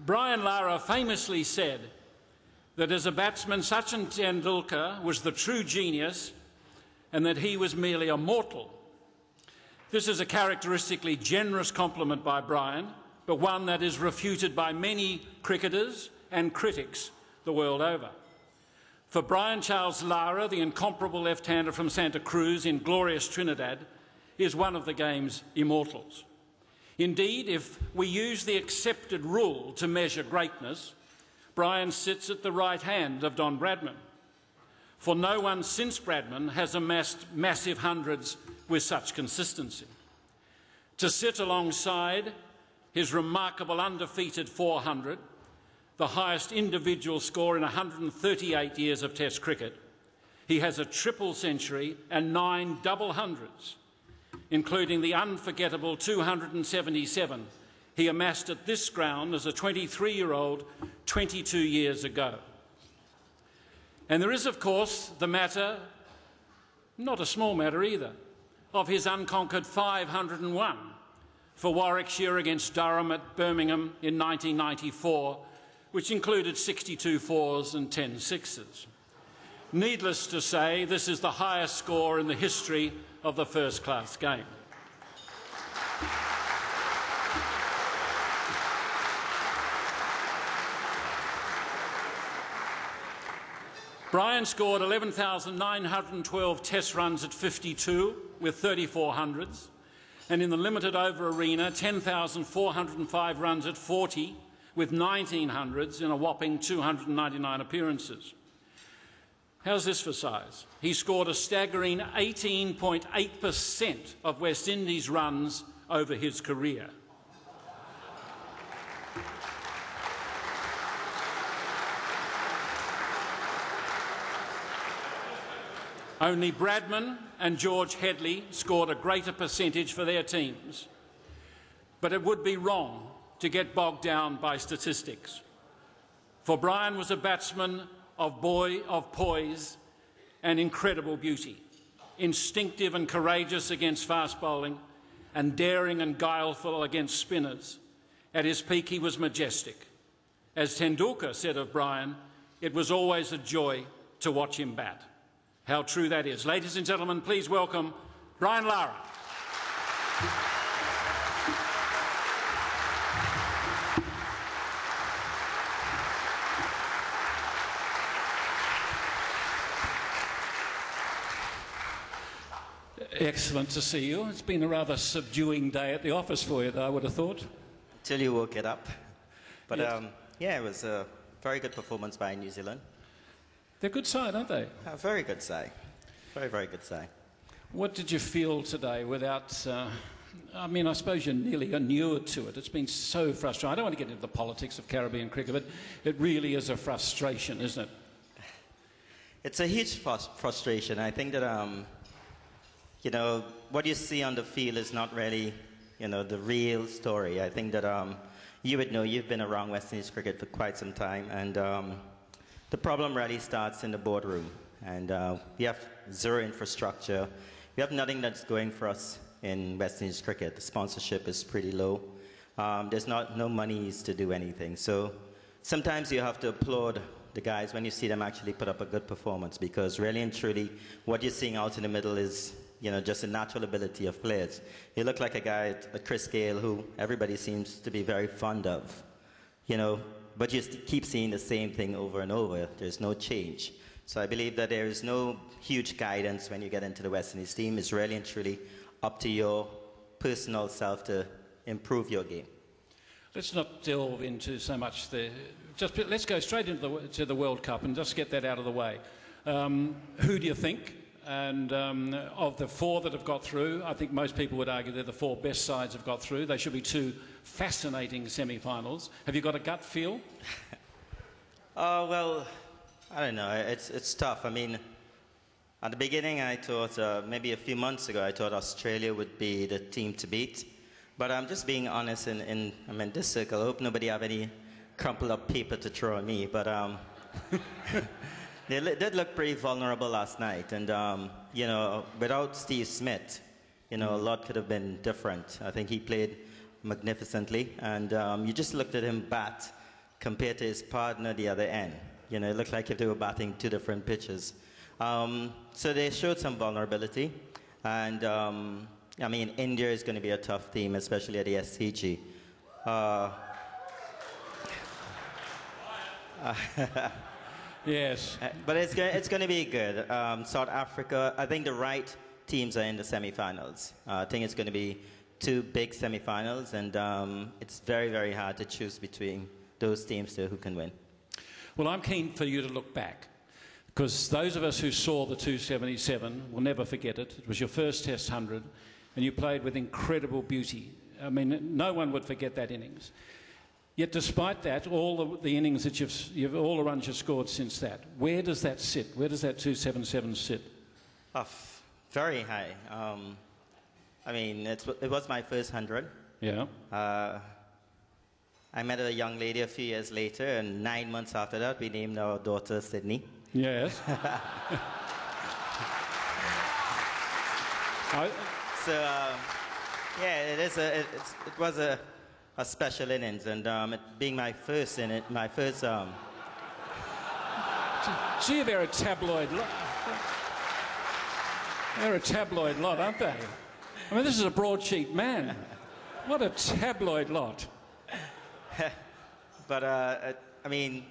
Brian Lara famously said that as a batsman, Sachin Tendulkar was the true genius and that he was merely a mortal. This is a characteristically generous compliment by Brian, but one that is refuted by many cricketers and critics the world over. For Brian Charles Lara, the incomparable left-hander from Santa Cruz in glorious Trinidad, is one of the game's immortals. Indeed, if we use the accepted rule to measure greatness, Brian sits at the right hand of Don Bradman, for no one since Bradman has amassed massive hundreds with such consistency. To sit alongside his remarkable undefeated 400, the highest individual score in 138 years of Test cricket, he has a triple century and 9 double hundreds, including the unforgettable 277 he amassed at this ground as a 23-year-old 22 years ago. And there is, of course, the matter, not a small matter either, of his unconquered 501 for Warwickshire against Durham at Birmingham in 1994, which included 62 fours and 10 sixes. Needless to say, this is the highest score in the history of the first-class game. Brian scored 11,912 Test runs at 52 with 34 hundreds, and in the limited over arena, 10,405 runs at 40 with 19 hundreds in a whopping 299 appearances. How's this for size? He scored a staggering 18.8% of West Indies runs over his career. Only Bradman and George Headley scored a greater percentage for their teams. But it would be wrong to get bogged down by statistics. For Brian was a batsman of poise and incredible beauty, instinctive and courageous against fast bowling, and daring and guileful against spinners. At his peak, he was majestic. As Tendulkar said of Brian, it was always a joy to watch him bat. How true that is. Ladies and gentlemen, please welcome Brian Lara. Excellent to see you. It's been a rather subduing day at the office for you, though, I would have thought. Till you woke it up. But yes. yeah, it was a very good performance by New Zealand. They're a good side, aren't they? A very good side. Very, very good side. What did you feel today without... I mean, I suppose you're nearly inured to it. It's been so frustrating. I don't want to get into the politics of Caribbean cricket, but it really is a frustration, isn't it? It's a huge frustration. I think that, you know, what you see on the field is not really, you know, the real story. I think that you would know, you've been around West Indies cricket for quite some time, and the problem really starts in the boardroom. And we have zero infrastructure. We have nothing that's going for us in West Indies cricket. The sponsorship is pretty low. There's no monies to do anything. So sometimes you have to applaud the guys when you see them actually put up a good performance, because really and truly what you're seeing out in the middle is, you know, just a natural ability of players. You look like a guy, a Chris Gale, who everybody seems to be very fond of, you know, but you keep seeing the same thing over and over. There's no change. So I believe that there is no huge guidance when you get into the West Indies team. It's really and truly up to your personal self to improve your game. Let's not delve into so much let's go straight into the World Cup and just get that out of the way. Who do you think? And of the 4 that have got through, I think most people would argue they're the 4 best sides have got through. They should be 2 fascinating semi-finals. Have you got a gut feel? Well, I don't know. It's tough. I mean, at the beginning, I thought, maybe a few months ago, I thought Australia would be the team to beat. But I'm just being honest in this circle. I hope nobody have any crumpled up paper to throw at me. But they did look pretty vulnerable last night. And, you know, without Steve Smith, you know, a lot could have been different. I think he played magnificently. And you just looked at him bat. compared to his partner the other end. You know, it looked like if they were batting two different pitches. So they showed some vulnerability. And, I mean, India is going to be a tough team, especially at the SCG. Yes. But it's going to be good. South Africa, I think the right teams are in the semifinals. I think it's going to be two big semifinals, and it's very, very hard to choose between those teams who can win. Well, I'm keen for you to look back, because those of us who saw the 277 will never forget it. It was your first Test 100, and you played with incredible beauty. I mean, no one would forget that innings. Yet despite that, all the innings that all the runs you've scored since that, where does that sit? Where does that 277 sit? Oh, very high. I mean, it was my first 100. Yeah. I met a young lady a few years later, and 9 months after that, we named our daughter Sydney. Yes. So, yeah, it was a special innings, and it being my first in it, my first. Gee, they're a tabloid lot. They're a tabloid lot, aren't they? I mean, this is a broadsheet man. What a tabloid lot. But I mean,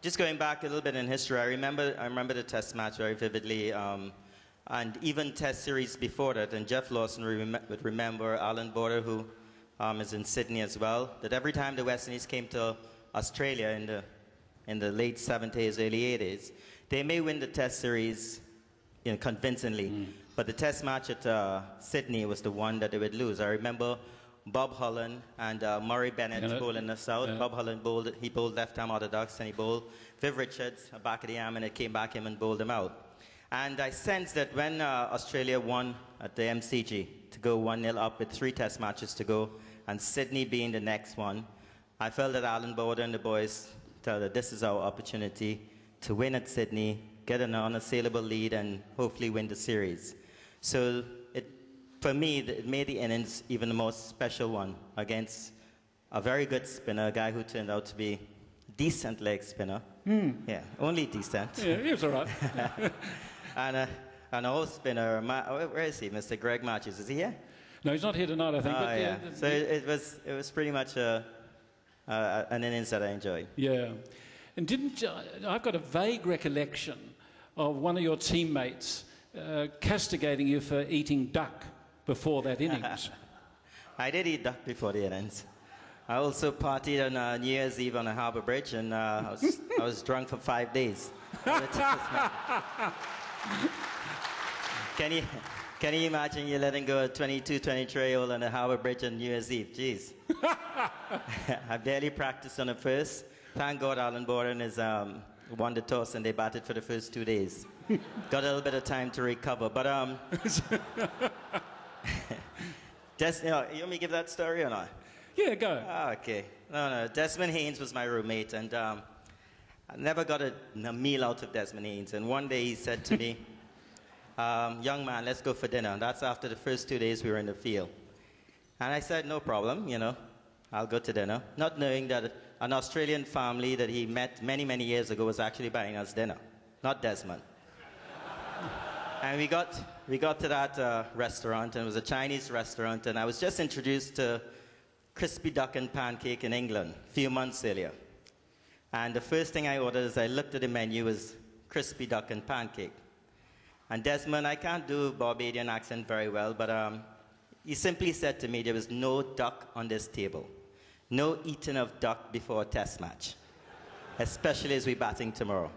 just going back a little bit in history, I remember the Test match very vividly, and even Test series before that. And Jeff Lawson would remember Alan Border, who is in Sydney as well. That every time the West Indies came to Australia in the late 70s, early 80s, they may win the Test series, you know, convincingly, but the Test match at Sydney was the one that they would lose. I remember Bob Holland and Murray Bennett bowling the south. Yeah. Bob Holland bowled left-arm orthodox, and he bowled Viv Richards, back of the arm, and it came back him and bowled him out. And I sensed that when Australia won at the MCG to go 1-0 up with 3 Test matches to go, and Sydney being the next one, I felt that Alan Border and the boys felt that this is our opportunity to win at Sydney, get an unassailable lead, and hopefully win the series. So for me, it made the innings even the most special one against a very good spinner, a guy who turned out to be a decent leg spinner. Yeah, only decent. Yeah, he was all right. and an old spinner, where is he, Mr. Greg Matthews? Is he here? No, he's not here tonight, I think. Oh, but yeah. So it was pretty much an innings that I enjoyed. Yeah. And I've got a vague recollection of one of your teammates castigating you for eating duck before that innings. I did eat duck before the innings. I also partied on New Year's Eve on a harbour bridge, and I was drunk for 5 days. Can you imagine you letting go a 22, 23-year-old on a harbour bridge on New Year's Eve? Jeez. I barely practiced on the first. Thank God Alan Boren won the toss, and they batted for the first 2 days. Got a little bit of time to recover, but you want me to give that story or not? Yeah, go. Oh, okay. No. Desmond Haynes was my roommate, and I never got a meal out of Desmond Haynes. And one day he said to me, young man, let's go for dinner. And that's after the first 2 days we were in the field. And I said, no problem, I'll go to dinner. Not knowing that an Australian family that he met many, many years ago was actually buying us dinner, not Desmond. And we got to that restaurant, and it was a Chinese restaurant, and I was just introduced to crispy duck and pancake in England a few months earlier. And the first thing I ordered as I looked at the menu was crispy duck and pancake. And Desmond, I can't do Barbadian accent very well, but he simply said to me, there was no duck on this table. No eating of duck before a Test match, especially as we're batting tomorrow.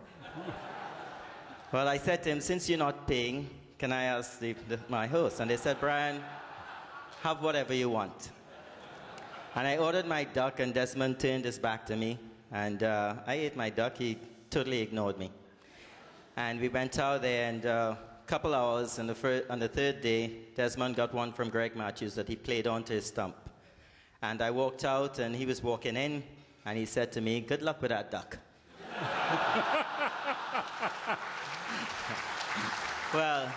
Well, I said to him, since you're not paying, can I ask my host? And they said, Brian, have whatever you want. And I ordered my duck, and Desmond turned his back to me. And I ate my duck. He totally ignored me. And we went out there, and a couple hours, and on the third day, Desmond got one from Greg Matthews that he played onto his stump. And I walked out, and he was walking in, and he said to me, good luck with that duck. Well,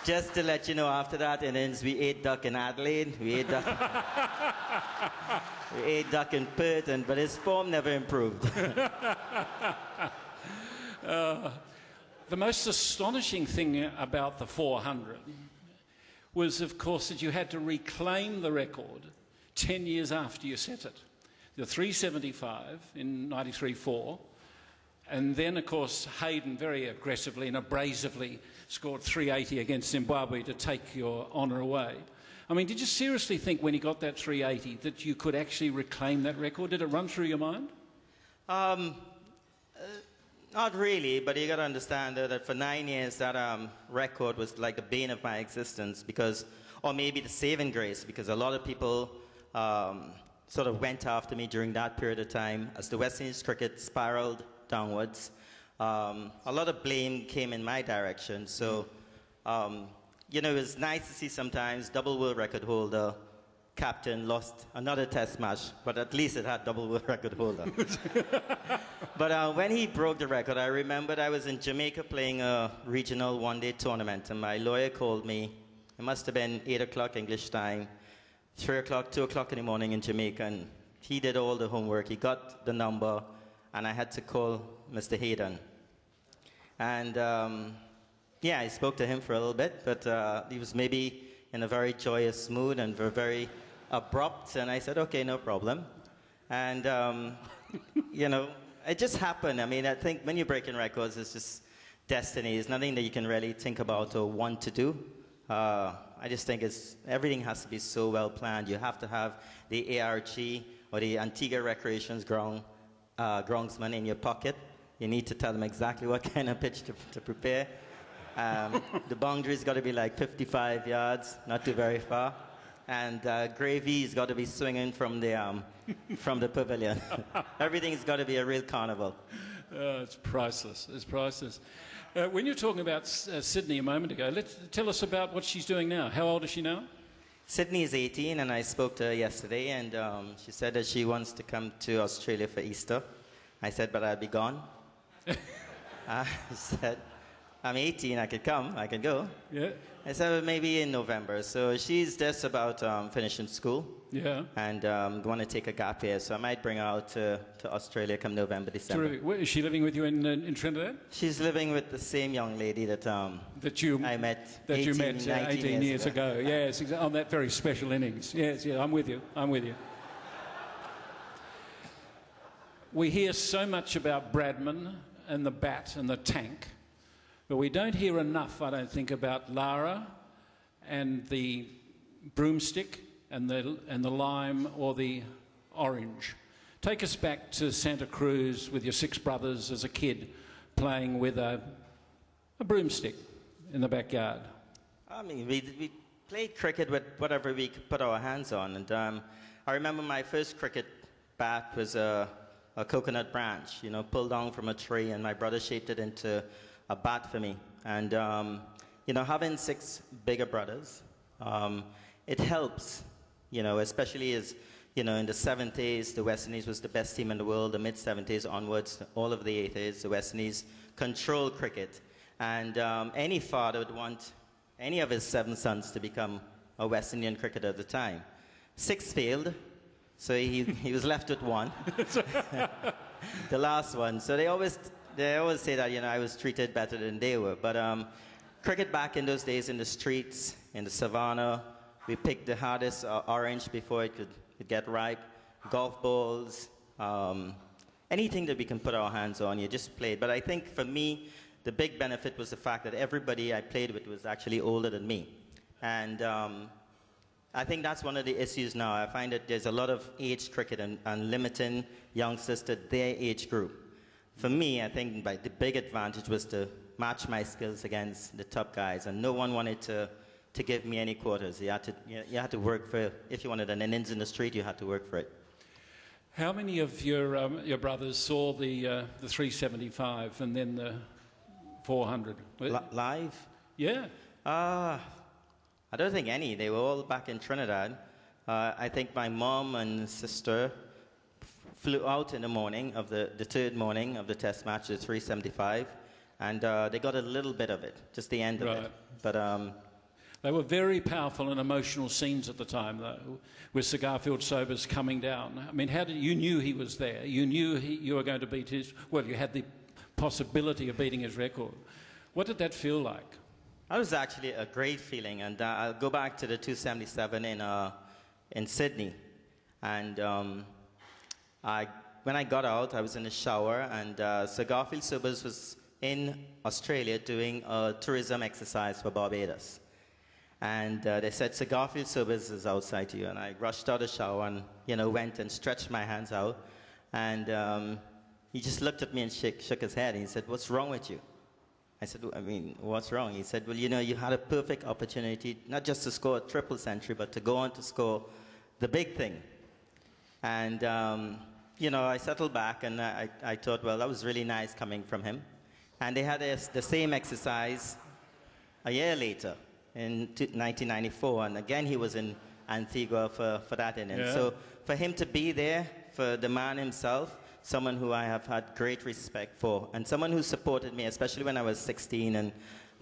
Just to let you know, after that innings, we ate duck in Adelaide. We ate duck. We ate duck in Perth, but his form never improved. The most astonishing thing about the 400 was, of course, that you had to reclaim the record 10 years after you set it. The 375 in 93-4, and then, of course, Hayden very aggressively and abrasively scored 380 against Zimbabwe to take your honour away. I mean, did you seriously think when he got that 380 that you could actually reclaim that record? Did it run through your mind? Not really, but you got to understand that for 9 years that record was like the bane of my existence, because, or maybe the saving grace, because a lot of people sort of went after me during that period of time as the West Indies cricket spiraled downwards. A lot of blame came in my direction, so you know, it was nice to see sometimes double world record holder captain lost another test match, but at least it had double world record holder. But when he broke the record, I remembered I was in Jamaica playing a regional one-day tournament, and my lawyer called me. It must have been 8 o'clock English time, 3 o'clock, 2 o'clock in the morning in Jamaica, and he did all the homework. He got the number, and I had to call Mr. Hayden. And yeah, I spoke to him for a little bit, but he was maybe in a very joyous mood and very abrupt, and I said, okay, no problem. And, you know, it just happened. I mean, I think when you're breaking records, it's just destiny. It's nothing that you can really think about or want to do. I just think everything has to be so well planned. You have to have the ARG or the Antigua Recreations groundsman in your pocket. You need to tell them exactly what kind of pitch to prepare. The boundary's got to be like 55 yards, not too very far. And Gravy's got to be swinging from the pavilion. Everything's got to be a real carnival. It's priceless. It's priceless. When you were talking about Sydney a moment ago, tell us about what she's doing now. How old is she now? Sydney is 18, and I spoke to her yesterday, and she said that she wants to come to Australia for Easter. I said, but I'll be gone. I said, I'm 18, I could come, I can go. Yeah. I said, well, maybe in November. So she's just about finishing school. Yeah. And going to take a gap year. So I might bring her out to Australia come November, December. Terrific. Is she living with you in Trinidad? She's living with the same young lady that I met 18 years ago. Yes, on that very special innings. Yes, yeah, I'm with you. I'm with you. We hear so much about Bradman and the bat and the tank, but we don't hear enough, I don't think, about Lara and the broomstick and the lime or the orange. Take us back to Santa Cruz with your 6 brothers as a kid playing with a broomstick in the backyard. I mean, we played cricket with whatever we could put our hands on. And I remember my first cricket bat was a coconut branch, you know, pulled down from a tree, and my brother shaped it into a bat for me. And, you know, having 6 bigger brothers, it helps, you know, especially as, you know, in the 70s, the West Indies was the best team in the world. The mid-70s onwards, all of the 80s, the West Indies controlled cricket. And any father would want any of his 7 sons to become a West Indian cricketer at the time. 6 failed, so he was left with 1. The last one. So they always say that, you know, I was treated better than they were. But cricket back in those days in the streets, in the savannah, we picked the hardest orange before it could get ripe. Golf balls, anything that we can put our hands on, you just played. But I think for me, the big benefit was the fact that everybody I played with was actually older than me. And I think that's one of the issues now. I find that there's a lot of age cricket and limiting youngsters to their age group. For me, I think the big advantage was to match my skills against the top guys, and no one wanted to give me any quarters. You had to work for it. If you wanted an innings in the street, you had to work for it. How many of your brothers saw the 375 and then the 400? Live? Yeah. I don't think any. They were all back in Trinidad. I think my mom and sister flew out in the morning of the 3rd morning of the test match, the 375, and they got a little bit of it, just the end of it. But They were very powerful and emotional scenes at the time, though, with Sir Garfield Sobers coming down. I mean, you knew he was there. You knew you were going to beat his... Well, you had the possibility of beating his record. What did that feel like? That was actually a great feeling, and I'll go back to the 277 in Sydney. And when I got out, I was in the shower, and Sir Garfield Sobers was in Australia doing a tourism exercise for Barbados. And they said, Sir Garfield Sobers is outside to you. And I rushed out of the shower and, went and stretched my hands out. And he just looked at me and shook his head. And he said, what's wrong with you? I said, what's wrong? He said, well, you had a perfect opportunity, not just to score a triple century, but to go on to score the big thing. And, I settled back and I thought, well, that was really nice coming from him. And they had the same exercise a year later, in 1994, and again he was in Antigua for that inning. Yeah. So for him to be there, for the man himself, someone who I have had great respect for, and someone who supported me, especially when I was 16 and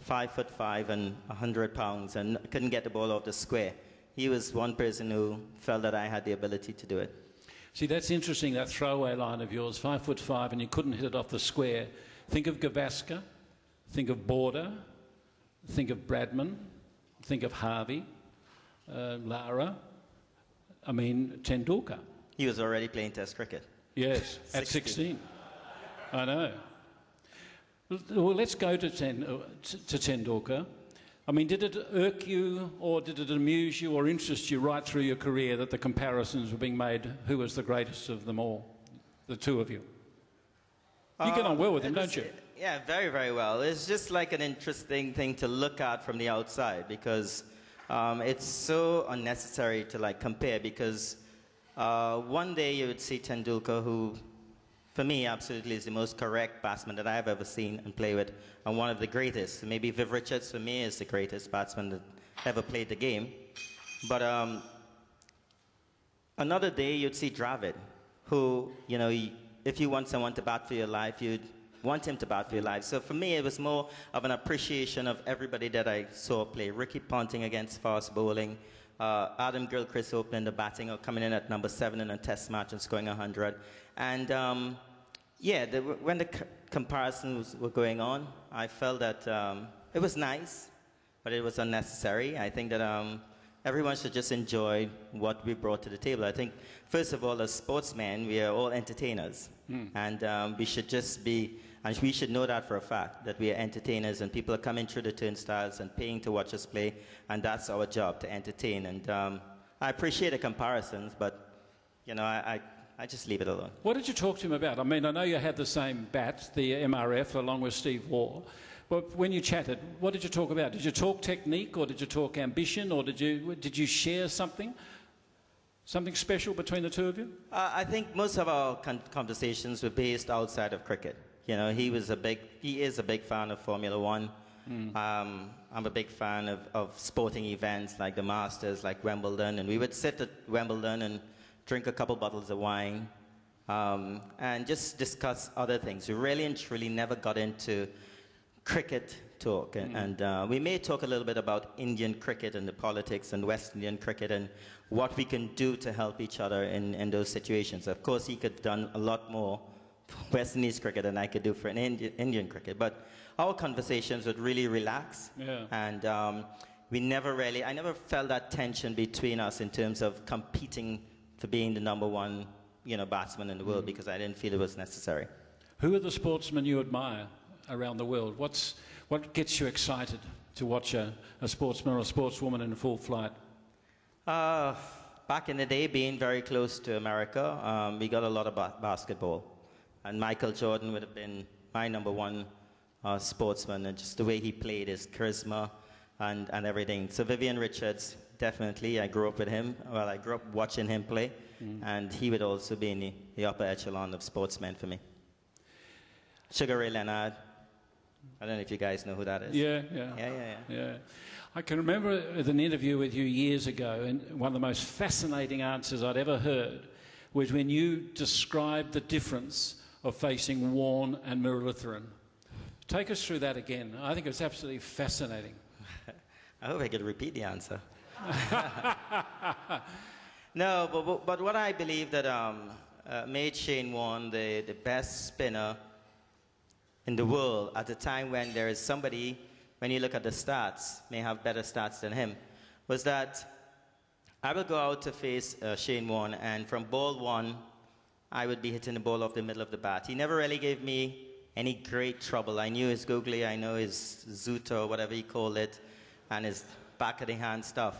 5'5" and 100 pounds and couldn't get the ball off the square. He was one person who felt that I had the ability to do it. See, that's interesting, that throwaway line of yours, 5'5", and you couldn't hit it off the square. Think of Gavaskar, think of Border, think of Bradman, think of Harvey, Lara, Tendulkar. He was already playing Test cricket. Yes, at 16. I know. Well, let's go to Tendulkar. Did it irk you, or did it amuse you or interest you right through your career that the comparisons were being made, who was the greatest of them all, the two of you? You get on well with him, don't you? Yeah, very, very well. It's just like an interesting thing to look at from the outside because it's so unnecessary to compare because one day you would see Tendulkar, who for me absolutely is the most correct batsman that I've ever seen and play with, and one of the greatest. Maybe Viv Richards for me is the greatest batsman that ever played the game. But another day you'd see Dravid, who, if you want someone to bat for your life, you'd want him to bat for your life. So for me, it was more of an appreciation of everybody that I saw play. Ricky Ponting against fast bowling, Adam Gilchrist opening the batting or coming in at number 7 in a test match and scoring 100. And when the comparisons were going on, I felt that it was nice, but it was unnecessary. I think that everyone should just enjoy what we brought to the table. I think, first of all, as sportsmen, we are all entertainers. And we should just be, and we should know that for a fact, that we are entertainers and people are coming through the turnstiles and paying to watch us play, and that's our job, to entertain. And I appreciate the comparisons, but, I just leave it alone. What did you talk to him about? I know you had the same bat, the MRF, along with Steve Waugh. But when you chatted, what did you talk about? Did you talk technique, or did you talk ambition, or did you share something? Something special between the two of you? I think most of our conversations were based outside of cricket. He is a big fan of Formula One. I'm a big fan of sporting events like the Masters, like Wimbledon, and we would sit at Wimbledon and drink a couple bottles of wine and just discuss other things. We really and truly never got into cricket talk. And we may talk a little bit about Indian cricket and the politics and West Indian cricket and what we can do to help each other in those situations. Of course, he could have done a lot more for West Indies cricket than I could do for an Indian cricket. But our conversations would really relax. Yeah. And I never felt that tension between us in terms of competing for being the number one, batsman in the world, because I didn't feel it was necessary. Who are the sportsmen you admire around the world? What gets you excited to watch a sportsman or a sportswoman in full flight? Back in the day, being very close to America, we got a lot of basketball. And Michael Jordan would have been my number one sportsman, and just the way he played, his charisma and everything. So Vivian Richards, definitely. I grew up with him. Well, I grew up watching him play, and he would also be in the upper echelon of sportsmen for me. Sugar Ray Leonard. I don't know if you guys know who that is. Yeah. I can remember an interview with you years ago, and one of the most fascinating answers I'd ever heard was when you described the difference of facing Warne and Muralitharan. Take us through that again. I think it's absolutely fascinating. I hope I could repeat the answer. No, but what I believe that made Shane Warne the best spinner in the world at a time when there is somebody, when you look at the stats, may have better stats than him, was that I would go out to face Shane Warne, and from ball one, I would be hitting the ball off the middle of the bat. He never really gave me any great trouble. I knew his googly, I know his zoota, or whatever he called it, and his back of the hand stuff.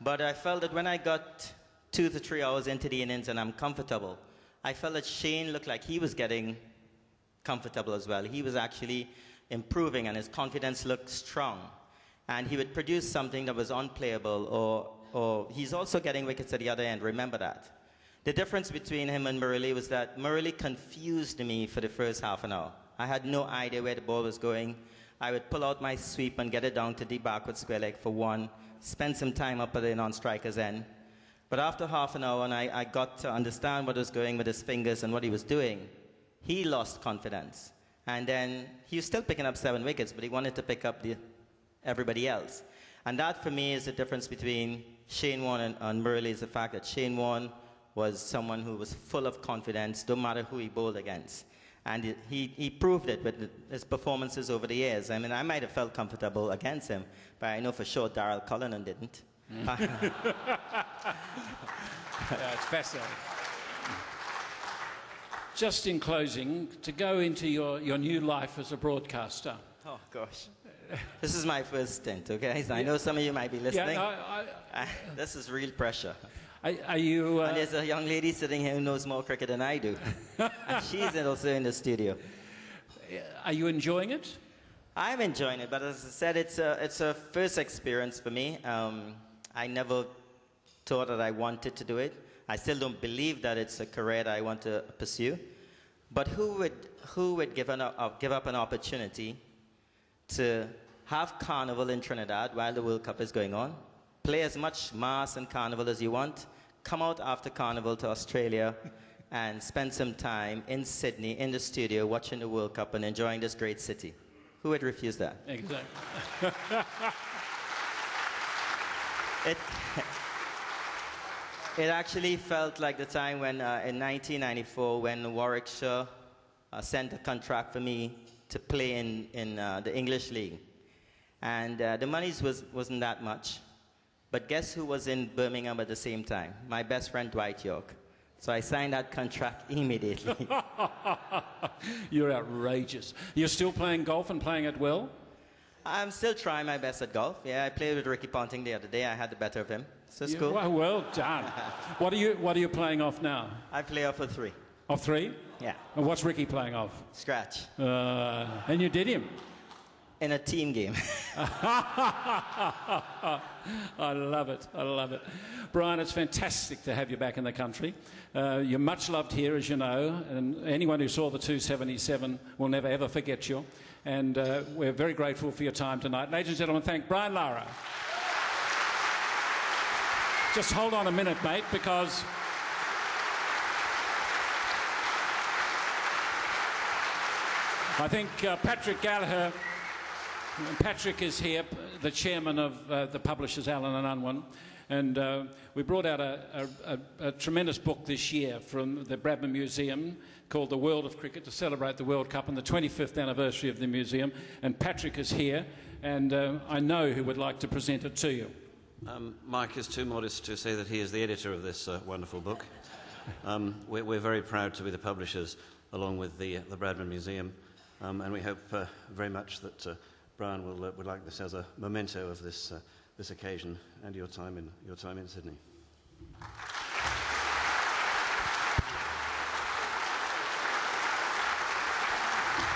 But I felt that when I got 2 to 3 hours into the innings and I'm comfortable, I felt that Shane looked like he was getting comfortable as well. He was actually improving and his confidence looked strong. And he would produce something that was unplayable, or he's also getting wickets at the other end, remember that. The difference between him and Murali was that Murali confused me for the first half an hour. I had no idea where the ball was going. I would pull out my sweep and get it down to the backward square leg for one, spend some time up at the non-striker's end. But after half an hour, and I got to understand what was going with his fingers and what he was doing, he lost confidence. And then he was still picking up 7 wickets, but he wanted to pick up everybody else. And that, for me, is the difference between Shane Warne and Murali, is the fact that Shane Warne was someone who was full of confidence, no matter who he bowled against. And he proved it with his performances over the years. I mean, I might have felt comfortable against him, but I know for sure Darryl Cullinan didn't. Yeah, it's fascinating. Just in closing, to go into your new life as a broadcaster. Oh, gosh. This is my first stint, okay? So I know some of you might be listening. Yeah, no, this is real pressure. Are you... And there's a young lady sitting here who knows more cricket than I do. And she's also in the studio. Are you enjoying it? I'm enjoying it, but as I said, it's a first experience for me. I never thought that I wanted to do it. I still don't believe that it's a career that I want to pursue. But who would give up an opportunity to have carnival in Trinidad while the World Cup is going on, play as much mass and carnival as you want, come out after carnival to Australia and spend some time in Sydney in the studio watching the World Cup and enjoying this great city? Who would refuse that? Exactly. It actually felt like the time when, in 1994, when Warwickshire sent a contract for me to play in the English League. And the monies wasn't that much. But guess who was in Birmingham at the same time? My best friend, Dwight York. So I signed that contract immediately. You're outrageous. You're still playing golf and playing it well? I'm still trying my best at golf. Yeah, I played with Ricky Ponting the other day. I had the better of him. So it's cool. Well done. What are you playing off now? I play off of 3. Off 3? Yeah. And what's Ricky playing off? Scratch. And you did him? In a team game. I love it. I love it. Brian, it's fantastic to have you back in the country. You're much loved here, as you know, and anyone who saw the 277 will never, ever forget you. And we're very grateful for your time tonight. Ladies and gentlemen, thank Brian Lara. Just hold on a minute, mate, because I think Patrick Gallagher... Patrick is here, the chairman of the publishers, Allen and Unwin, and we brought out a tremendous book this year from the Bradman Museum called The World of Cricket to celebrate the World Cup and the 25th anniversary of the museum. And Patrick is here, and I know he would like to present it to you. Mike is too modest to say that he is the editor of this wonderful book. We're very proud to be the publishers along with the Bradman Museum, and we hope very much that Brian would like this as a memento of this occasion and your time in Sydney.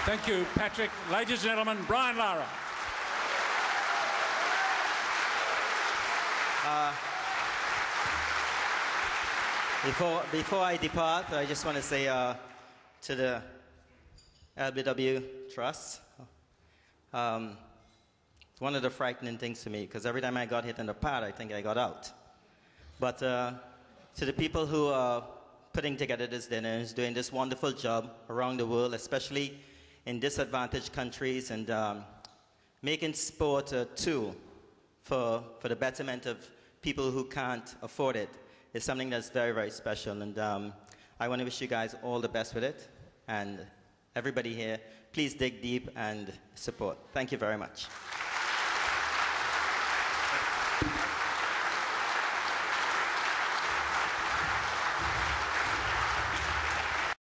Thank you, Patrick. Ladies and gentlemen, Brian Lara. Before I depart, I just want to say to the LBW Trust, it's one of the frightening things to me, because every time I got hit in the pad, I think I got out. But to the people who are putting together this dinner, who's doing this wonderful job around the world, especially in disadvantaged countries, and making sport a tool for the betterment of people who can't afford it is something that's very, very special. And I want to wish you guys all the best with it. And everybody here, please dig deep and support. Thank you very much.